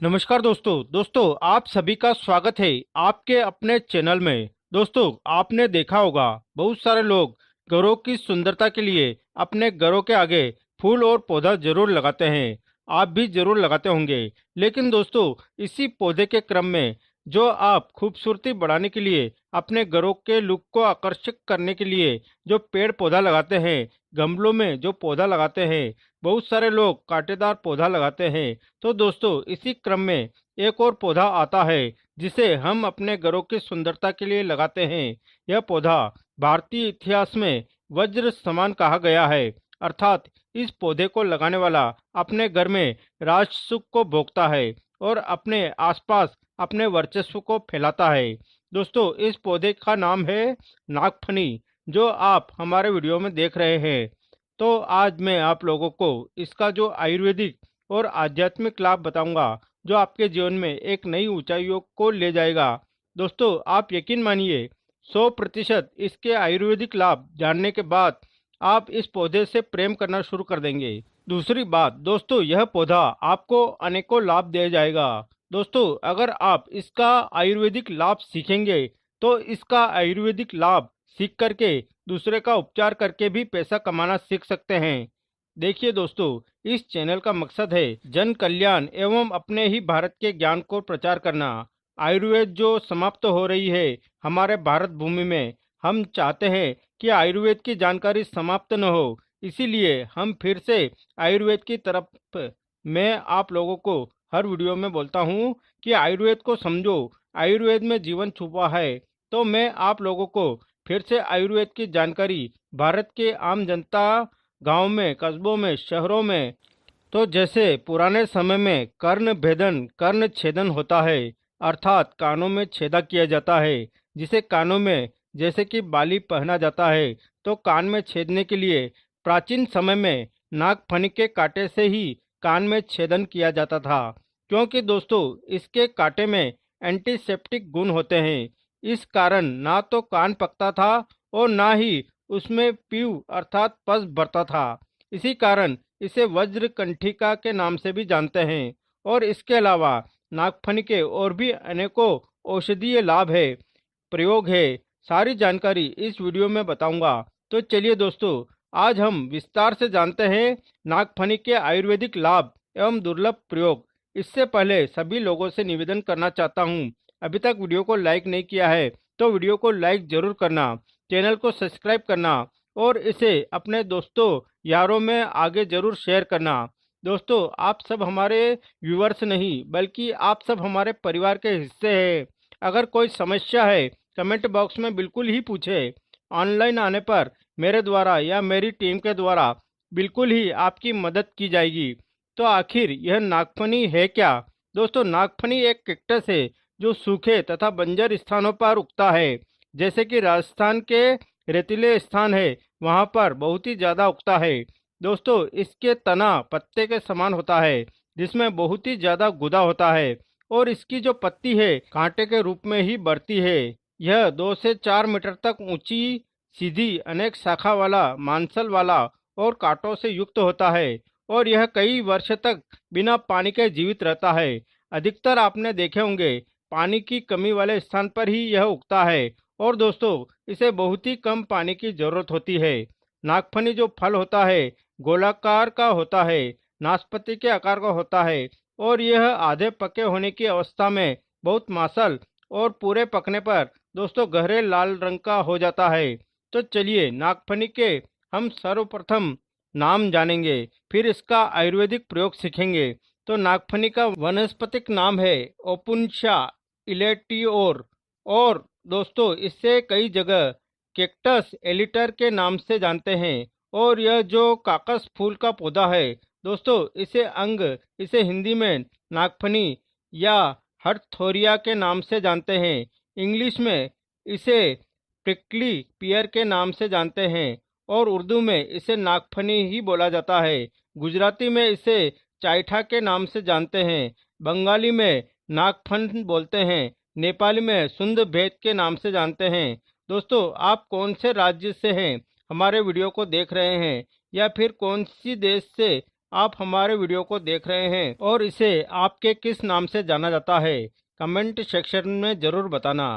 नमस्कार दोस्तों आप सभी का स्वागत है आपके अपने चैनल में। दोस्तों, आपने देखा होगा बहुत सारे लोग घरों की सुंदरता के लिए अपने घरों के आगे फूल और पौधा जरूर लगाते हैं। आप भी जरूर लगाते होंगे। लेकिन दोस्तों, इसी पौधे के क्रम में जो आप खूबसूरती बढ़ाने के लिए अपने घरों के लुक को आकर्षित करने के लिए जो पेड़ पौधा लगाते हैं, गमलों में जो पौधा लगाते हैं, बहुत सारे लोग कांटेदार पौधा लगाते हैं। तो दोस्तों, इसी क्रम में एक और पौधा आता है जिसे हम अपने घरों की सुंदरता के लिए लगाते हैं। यह पौधा भारतीय इतिहास में वज्र समान कहा गया है। अर्थात इस पौधे को लगाने वाला अपने घर में राज सुख को भोगता है और अपने आसपास अपने वर्चस्व को फैलाता है। दोस्तों, इस पौधे का नाम है नागफनी, जो आप हमारे वीडियो में देख रहे हैं। तो आज मैं आप लोगों को इसका जो आयुर्वेदिक और आध्यात्मिक लाभ बताऊंगा, जो आपके जीवन में एक नई ऊंचाइयों को ले जाएगा। दोस्तों, आप यकीन मानिए, 100% इसके आयुर्वेदिक लाभ जानने के बाद आप इस पौधे से प्रेम करना शुरू कर देंगे। दूसरी बात दोस्तों, यह पौधा आपको अनेकों लाभ दे जाएगा। दोस्तों, अगर आप इसका आयुर्वेदिक लाभ सीखेंगे तो इसका आयुर्वेदिक लाभ सीख करके दूसरे का उपचार करके भी पैसा कमाना सीख सकते हैं। देखिए दोस्तों, इस चैनल का मकसद है जन कल्याण एवं अपने ही भारत के ज्ञान को प्रचार करना। आयुर्वेद जो समाप्त हो रही है हमारे भारत भूमि में, हम चाहते हैं कि आयुर्वेद की जानकारी समाप्त न हो। इसीलिए हम फिर से आयुर्वेद की तरफ मैं आप लोगों को हर वीडियो में बोलता हूँ कि आयुर्वेद को समझो, आयुर्वेद में जीवन छुपा है। तो मैं आप लोगों को फिर से आयुर्वेद की जानकारी भारत के आम जनता, गांव में, कस्बों में, शहरों में, तो जैसे पुराने समय में कर्ण भेदन कर्ण छेदन होता है, अर्थात कानों में छेदा किया जाता है, जिसे कानों में जैसे कि बाली पहना जाता है, तो कान में छेदने के लिए प्राचीन समय में नागफनी के कांटे से ही कान में छेदन किया जाता था। क्योंकि दोस्तों, इसके कांटे में एंटीसेप्टिक गुण होते हैं। इस कारण ना तो कान पकता था और ना ही उसमें पीव अर्थात पस भरता था। इसी कारण इसे वज्र कंठिका के नाम से भी जानते हैं। और इसके अलावा नागफनी के और भी अनेकों औषधीय लाभ है, प्रयोग है। सारी जानकारी इस वीडियो में बताऊंगा। तो चलिए दोस्तों, आज हम विस्तार से जानते हैं नागफनी के आयुर्वेदिक लाभ एवं दुर्लभ प्रयोग। इससे पहले सभी लोगों से निवेदन करना चाहता हूं, अभी तक वीडियो को लाइक नहीं किया है तो वीडियो को लाइक जरूर करना, चैनल को सब्सक्राइब करना और इसे अपने दोस्तों यारों में आगे जरूर शेयर करना। दोस्तों, आप सब हमारे व्यूअर्स नहीं बल्कि आप सब हमारे परिवार के हिस्से हैं। अगर कोई समस्या है कमेंट बॉक्स में बिल्कुल ही पूछे। ऑनलाइन आने पर मेरे द्वारा या मेरी टीम के द्वारा बिल्कुल ही आपकी मदद की जाएगी। तो आखिर यह नागफनी है क्या? दोस्तों, नागफनी एक कैक्टस है जो सूखे तथा बंजर स्थानों पर उगता है। जैसे कि राजस्थान के रेतीले स्थान है, वहां पर बहुत ही ज्यादा उगता है। दोस्तों, इसके तना पत्ते के समान होता है, जिसमें बहुत ही ज्यादा गुदा होता है और इसकी जो पत्ती है कांटे के रूप में ही बढ़ती है। यह 2 से 4 मीटर तक ऊंची, सीधी, अनेक शाखा वाला, मांसल वाला और कांटों से युक्त होता है और यह कई वर्ष तक बिना पानी के जीवित रहता है। अधिकतर आपने देखे होंगे पानी की कमी वाले स्थान पर ही यह उगता है और दोस्तों, इसे बहुत ही कम पानी की जरूरत होती है। नागफनी जो फल होता है गोलाकार का होता है, नाशपाती के आकार का होता है और यह आधे पके होने की अवस्था में बहुत मांसल और पूरे पकने पर दोस्तों गहरे लाल रंग का हो जाता है। तो चलिए नागफनी के हम सर्वप्रथम नाम जानेंगे, फिर इसका आयुर्वेदिक प्रयोग सीखेंगे। तो नागफनी का वनस्पतिक नाम है ओपुन्शा इलेटियोर और दोस्तों इसे कई जगह कैक्टस एलिटर के नाम से जानते हैं। और यह जो काकस फूल का पौधा है दोस्तों, इसे हिंदी में नागफनी या हर्टथोरिया के नाम से जानते हैं। इंग्लिश में इसे प्रिकली पियर के नाम से जानते हैं और उर्दू में इसे नागफनी ही बोला जाता है। गुजराती में इसे चाइठा के नाम से जानते हैं। बंगाली में नागफन बोलते हैं। नेपाली में सुंद भेद के नाम से जानते हैं। दोस्तों, आप कौन से राज्य से हैं, हमारे वीडियो को देख रहे हैं, या फिर कौन सी देश से आप हमारे वीडियो को देख रहे हैं और इसे आपके किस नाम से जाना जाता है, कमेंट सेक्शन में जरूर बताना।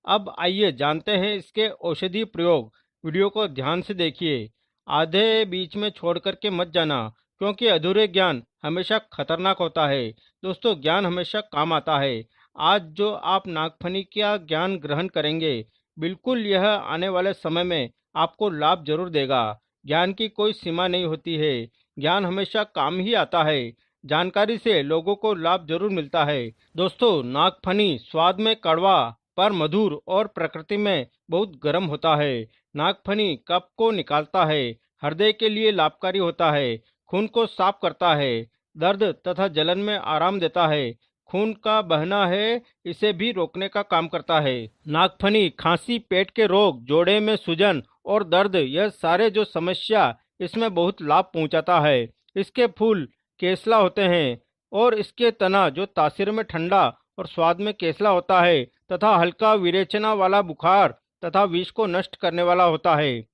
अब आइए जानते हैं इसके औषधीय प्रयोग। वीडियो को ध्यान से देखिए, आधे बीच में छोड़ करके मत जाना, क्योंकि अधूरे ज्ञान हमेशा खतरनाक होता है। दोस्तों, ज्ञान हमेशा काम आता है। आज जो आप नागफनी का ज्ञान ग्रहण करेंगे, बिल्कुल यह आने वाले समय में आपको लाभ जरूर देगा। ज्ञान की कोई सीमा नहीं होती है, ज्ञान हमेशा काम ही आता है। जानकारी से लोगों को लाभ जरूर मिलता है। दोस्तों, नागफनी स्वाद में कड़वा पर मधुर और प्रकृति में बहुत गर्म होता है। नागफनी कफ को निकालता है, हृदय के लिए लाभकारी होता है, खून को साफ करता है, दर्द तथा जलन में आराम देता है, खून का बहना है इसे भी रोकने का काम करता है। नागफनी खांसी, पेट के रोग, जोड़े में सूजन और दर्द, यह सारे जो समस्या इसमें बहुत लाभ पहुंचाता है। इसके फूल केसला होते हैं और इसके तना जो तासीर में ठंडा और स्वाद में केसला होता है तथा हल्का विरेचना वाला बुखार तथा विष को नष्ट करने वाला होता है।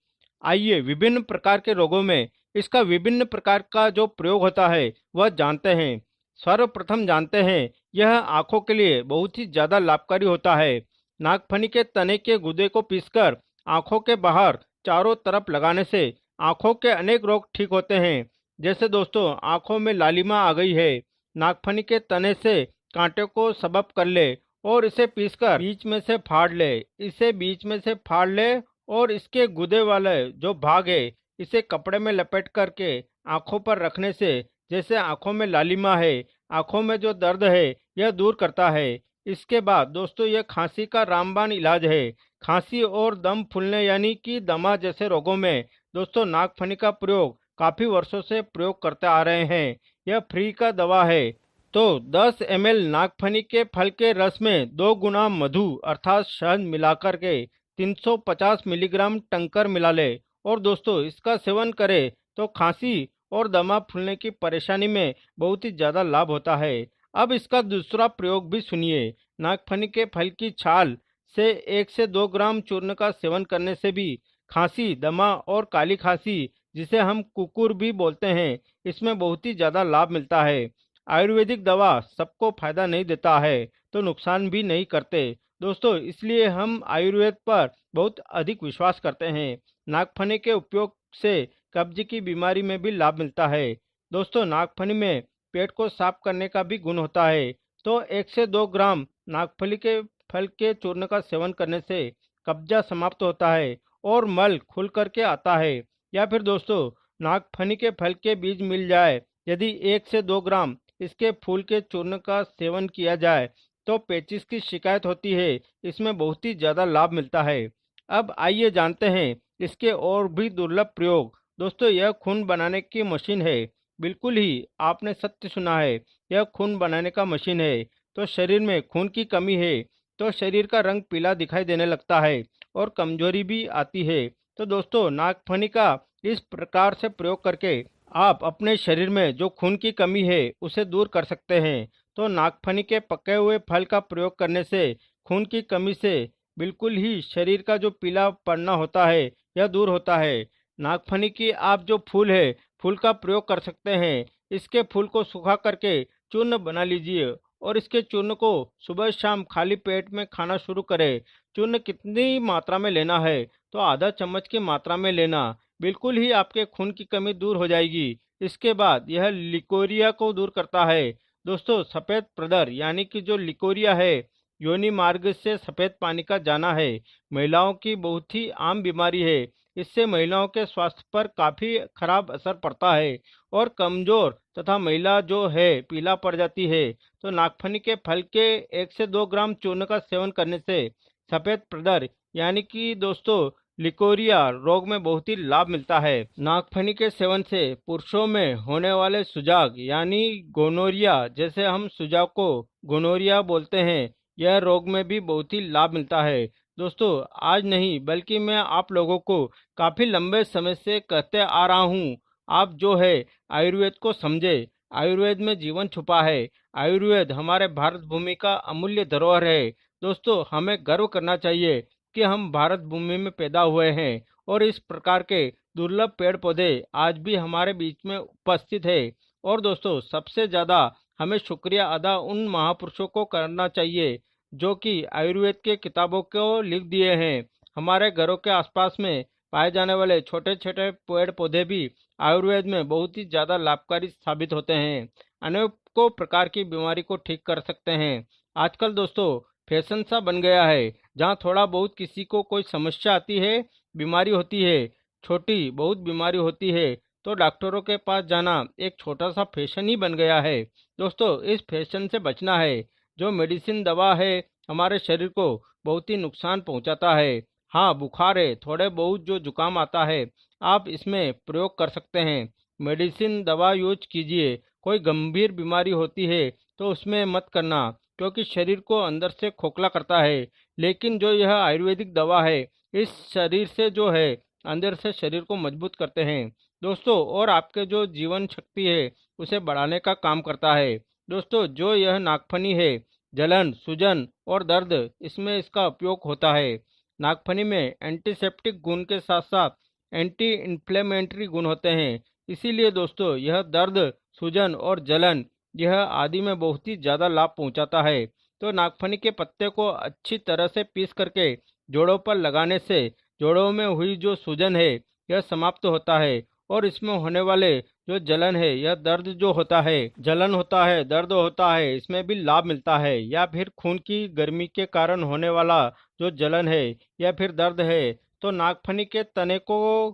आइए विभिन्न प्रकार के रोगों में इसका विभिन्न प्रकार का जो प्रयोग होता है वह जानते हैं। सर्वप्रथम जानते हैं, यह आंखों के लिए बहुत ही ज्यादा लाभकारी होता है। नागफनी के तने के गुदे को पीसकर आंखों के बाहर चारों तरफ लगाने से आंखों के अनेक रोग ठीक होते हैं। जैसे दोस्तों, आंखों में लालिमा आ गई है, नागफनी के तने से कांटे को सबब कर ले और इसे पीसकर बीच में से फाड़ ले। इसे बीच में से फाड़ ले और इसके गुदे वाले जो भाग है इसे कपड़े में लपेट करके आंखों पर रखने से जैसे आंखों में लालिमा है, आंखों में जो दर्द है यह दूर करता है। इसके बाद दोस्तों, यह खांसी का रामबाण इलाज है। खांसी और दम फूलने यानी कि दमा जैसे रोगों में दोस्तों नागफनी का प्रयोग काफी वर्षों से प्रयोग करते आ रहे हैं। यह फ्री का दवा है। तो 10 ml नागफनी के फल के रस में 2 गुना मधु अर्थात शहद मिलाकर के 350 मिलीग्राम टंकर मिला ले और दोस्तों इसका सेवन करें तो खांसी और दमा फूलने की परेशानी में बहुत ही ज्यादा लाभ होता है। अब इसका दूसरा प्रयोग भी सुनिए। नागफनी के फल की छाल से 1 से 2 ग्राम चूर्ण का सेवन करने से भी खांसी, दमा और काली खांसी, जिसे हम कुकुर भी बोलते हैं, इसमें बहुत ही ज्यादा लाभ मिलता है। आयुर्वेदिक दवा सबको फायदा नहीं देता है तो नुकसान भी नहीं करते दोस्तों, इसलिए हम आयुर्वेद पर बहुत अधिक विश्वास करते हैं। नागफनी के उपयोग से कब्ज की बीमारी में भी लाभ मिलता है। दोस्तों, नागफनी में पेट को साफ करने का भी गुण होता है। तो 1 से 2 ग्राम नागफली के फल के चूर्ण का सेवन करने से कब्जा समाप्त होता है और मल खुल करके आता है। या फिर दोस्तों, नागफनी के फल के बीज मिल जाए, यदि 1 से 2 ग्राम इसके फूल के चूर्ण का सेवन किया जाए तो पेचिश की शिकायत होती है, इसमें बहुत ही ज्यादा लाभ मिलता है। अब आइए जानते हैं इसके और भी दुर्लभ प्रयोग। दोस्तों, यह खून बनाने की मशीन है। बिल्कुल ही आपने सत्य सुना है, यह खून बनाने का मशीन है। तो शरीर में खून की कमी है तो शरीर का रंग पीला दिखाई देने लगता है और कमजोरी भी आती है। तो दोस्तों, नागफनी का इस प्रकार से प्रयोग करके आप अपने शरीर में जो खून की कमी है उसे दूर कर सकते हैं। तो नागफनी के पके हुए फल का प्रयोग करने से खून की कमी से बिल्कुल ही शरीर का जो पीला पड़ना होता है यह दूर होता है। नागफनी की आप जो फूल है, फूल का प्रयोग कर सकते हैं। इसके फूल को सुखा करके चूर्ण बना लीजिए और इसके चूर्ण को सुबह शाम खाली पेट में खाना शुरू करें। चूर्ण कितनी मात्रा में लेना है तो आधा चम्मच की मात्रा में लेना, बिल्कुल ही आपके खून की कमी दूर हो जाएगी। इसके बाद यह लिकोरिया को दूर करता है। दोस्तों, सफेद प्रदर यानी कि जो लिकोरिया है, योनि मार्ग से सफेद पानी का जाना है, महिलाओं की बहुत ही आम बीमारी है। इससे महिलाओं के स्वास्थ्य पर काफी खराब असर पड़ता है और कमजोर तथा महिला जो है पीला पड़ जाती है। तो नागफनी के फल के 1 से 2 ग्राम चूर्ण का सेवन करने से सफेद प्रदर यानी कि दोस्तों लिकोरिया रोग में बहुत ही लाभ मिलता है। नागफनी के सेवन से पुरुषों में होने वाले सुजाग यानी गोनोरिया, जैसे हम सुजाग को गोनोरिया बोलते हैं, यह रोग में भी बहुत ही लाभ मिलता है। दोस्तों, आज नहीं बल्कि मैं आप लोगों को काफी लंबे समय से कहते आ रहा हूँ, आप जो है आयुर्वेद को समझे। आयुर्वेद में जीवन छुपा है। आयुर्वेद हमारे भारत भूमि का अमूल्य धरोहर है। दोस्तों, हमें गर्व करना चाहिए कि हम भारत भूमि में पैदा हुए हैं और इस प्रकार के दुर्लभ पेड़ पौधे आज भी हमारे बीच में उपस्थित है और दोस्तों सबसे ज़्यादा हमें शुक्रिया अदा उन महापुरुषों को करना चाहिए जो कि आयुर्वेद के किताबों को लिख दिए हैं। हमारे घरों के आसपास में पाए जाने वाले छोटे छोटे पेड़ पौधे भी आयुर्वेद में बहुत ही ज़्यादा लाभकारी साबित होते हैं। अनेकों प्रकार की बीमारी को ठीक कर सकते हैं। आजकल दोस्तों फैशन सा बन गया है, जहाँ थोड़ा बहुत किसी को कोई समस्या आती है, बीमारी होती है, छोटी बहुत बीमारी होती है, तो डॉक्टरों के पास जाना एक छोटा सा फैशन ही बन गया है। दोस्तों इस फैशन से बचना है। जो मेडिसिन दवा है हमारे शरीर को बहुत ही नुकसान पहुंचाता है। हाँ बुखार है, थोड़े बहुत जो जुकाम आता है, आप इसमें प्रयोग कर सकते हैं। मेडिसिन दवा यूज कीजिए। कोई गंभीर बीमारी होती है तो उसमें मत करना, क्योंकि शरीर को अंदर से खोखला करता है। लेकिन जो यह आयुर्वेदिक दवा है, इस शरीर से जो है अंदर से शरीर को मजबूत करते हैं दोस्तों, और आपके जो जीवन शक्ति है उसे बढ़ाने का काम करता है। दोस्तों जो यह नागफनी है, जलन सूजन और दर्द, इसमें इसका उपयोग होता है। नागफनी में एंटीसेप्टिक गुण के साथ साथ एंटी इन्फ्लेमेटरी गुण होते हैं। इसीलिए दोस्तों यह दर्द सूजन और जलन यह आदि में बहुत ही ज़्यादा लाभ पहुंचाता है। तो नागफनी के पत्ते को अच्छी तरह से पीस करके जोड़ों पर लगाने से जोड़ों में हुई जो सूजन है यह समाप्त होता है, और इसमें होने वाले जो जलन है, यह दर्द जो होता है, जलन होता है, दर्द होता है, इसमें भी लाभ मिलता है। या फिर खून की गर्मी के कारण होने वाला जो जलन है या फिर दर्द है, तो नागफनी के तने को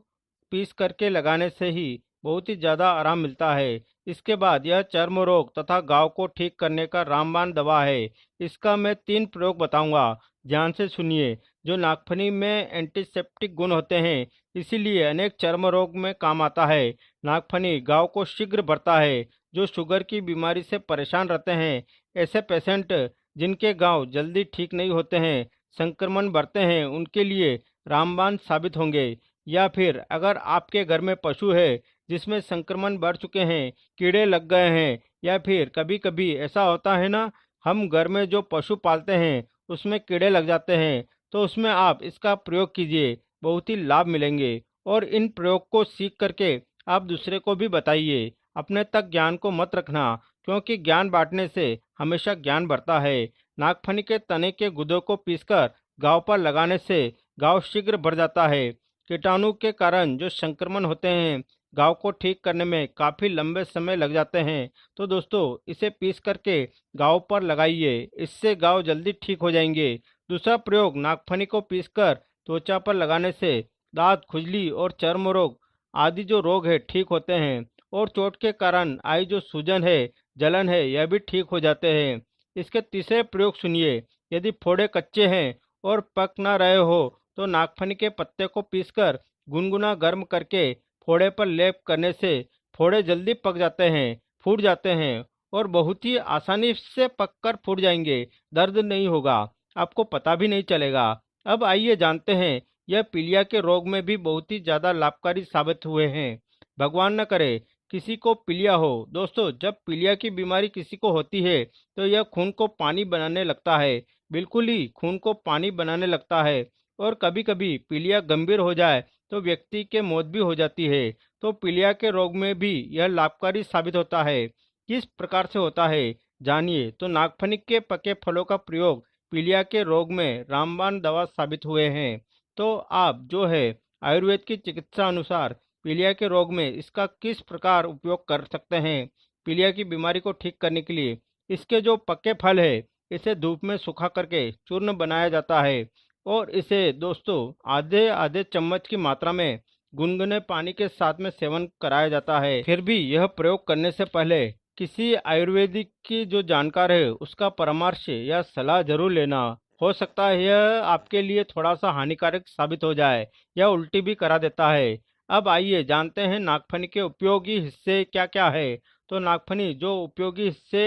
पीस करके लगाने से ही बहुत ही ज़्यादा आराम मिलता है। इसके बाद यह चर्म रोग तथा घाव को ठीक करने का रामबाण दवा है। इसका मैं 3 प्रयोग बताऊंगा, ध्यान से सुनिए। जो नागफनी में एंटीसेप्टिक गुण होते हैं, इसीलिए अनेक चर्म रोग में काम आता है। नागफनी घाव को शीघ्र भरता है। जो शुगर की बीमारी से परेशान रहते हैं, ऐसे पेशेंट जिनके घाव जल्दी ठीक नहीं होते हैं, संक्रमण बढ़ते हैं, उनके लिए रामबाण साबित होंगे। या फिर अगर आपके घर में पशु है जिसमें संक्रमण बढ़ चुके हैं, कीड़े लग गए हैं, या फिर कभी कभी ऐसा होता है ना, हम घर में जो पशु पालते हैं उसमें कीड़े लग जाते हैं, तो उसमें आप इसका प्रयोग कीजिए, बहुत ही लाभ मिलेंगे। और इन प्रयोग को सीख करके आप दूसरे को भी बताइए। अपने तक ज्ञान को मत रखना, क्योंकि ज्ञान बांटने से हमेशा ज्ञान बढ़ता है। नागफनी के तने के गुदों को पीसकर घाव पर लगाने से घाव शीघ्र भर जाता है। कीटाणु के कारण जो संक्रमण होते हैं, घाव को ठीक करने में काफ़ी लंबे समय लग जाते हैं, तो दोस्तों इसे पीस करके घाव पर लगाइए, इससे घाव जल्दी ठीक हो जाएंगे। दूसरा प्रयोग, नागफनी को पीसकर त्वचा पर लगाने से दांत खुजली और चर्म रोग आदि जो रोग है ठीक होते हैं, और चोट के कारण आई जो सूजन है, जलन है, यह भी ठीक हो जाते हैं। इसके तीसरे प्रयोग सुनिए। यदि फोड़े कच्चे हैं और पक ना रहे हो, तो नागफनी के पत्ते को पीसकर गुनगुना गर्म करके फोड़े पर लेप करने से फोड़े जल्दी पक जाते हैं, फूट जाते हैं, और बहुत ही आसानी से पककर फूट जाएंगे। दर्द नहीं होगा, आपको पता भी नहीं चलेगा। अब आइए जानते हैं, यह पीलिया के रोग में भी बहुत ही ज़्यादा लाभकारी साबित हुए हैं। भगवान न करे किसी को पीलिया हो। दोस्तों जब पीलिया की बीमारी किसी को होती है, तो यह खून को पानी बनाने लगता है, बिल्कुल ही खून को पानी बनाने लगता है। और कभी कभी पीलिया गंभीर हो जाए तो व्यक्ति के मौत भी हो जाती है। तो पीलिया के रोग में भी यह लाभकारी साबित होता है। किस प्रकार से होता है जानिए। तो नागफनी के पके फलों का प्रयोग पीलिया के रोग में रामबाण दवा साबित हुए हैं। तो आप जो है आयुर्वेद की चिकित्सा अनुसार पीलिया के रोग में इसका किस प्रकार उपयोग कर सकते हैं पीलिया की बीमारी को ठीक करने के लिए। इसके जो पके फल है, इसे धूप में सुखा करके चूर्ण बनाया जाता है, और इसे दोस्तों आधे आधे चम्मच की मात्रा में गुनगुने पानी के साथ में सेवन कराया जाता है। फिर भी यह प्रयोग करने से पहले किसी आयुर्वेदिक की जो जानकार है उसका परामर्श या सलाह जरूर लेना। हो सकता है यह आपके लिए थोड़ा सा हानिकारक साबित हो जाए या उल्टी भी करा देता है। अब आइए जानते हैं नागफनी के उपयोगी हिस्से क्या क्या है। तो नागफनी जो उपयोगी हिस्से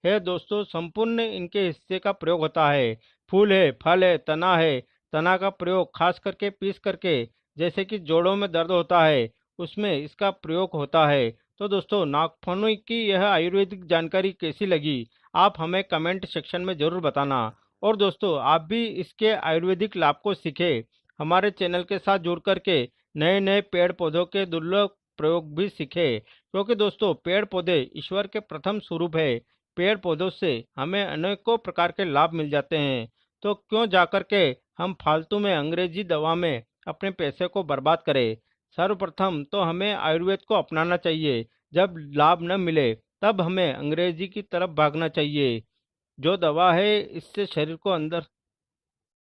है दोस्तों, संपूर्ण इनके हिस्से का प्रयोग होता है। फूल है, फल है, तना है। तना का प्रयोग खास करके पीस करके, जैसे कि जोड़ों में दर्द होता है, उसमें इसका प्रयोग होता है। तो दोस्तों नागफनी की यह आयुर्वेदिक जानकारी कैसी लगी, आप हमें कमेंट सेक्शन में ज़रूर बताना। और दोस्तों आप भी इसके आयुर्वेदिक लाभ को सीखें। हमारे चैनल के साथ जुड़ करके नए नए पेड़ पौधों के दुर्लभ प्रयोग भी सीखें, क्योंकि दोस्तों पेड़ पौधे ईश्वर के प्रथम स्वरूप है। पेड़ पौधों से हमें अनेकों प्रकार के लाभ मिल जाते हैं, तो क्यों जाकर के हम फालतू में अंग्रेजी दवा में अपने पैसे को बर्बाद करें। सर्वप्रथम तो हमें आयुर्वेद को अपनाना चाहिए। जब लाभ न मिले तब हमें अंग्रेजी की तरफ भागना चाहिए। जो दवा है इससे शरीर को अंदर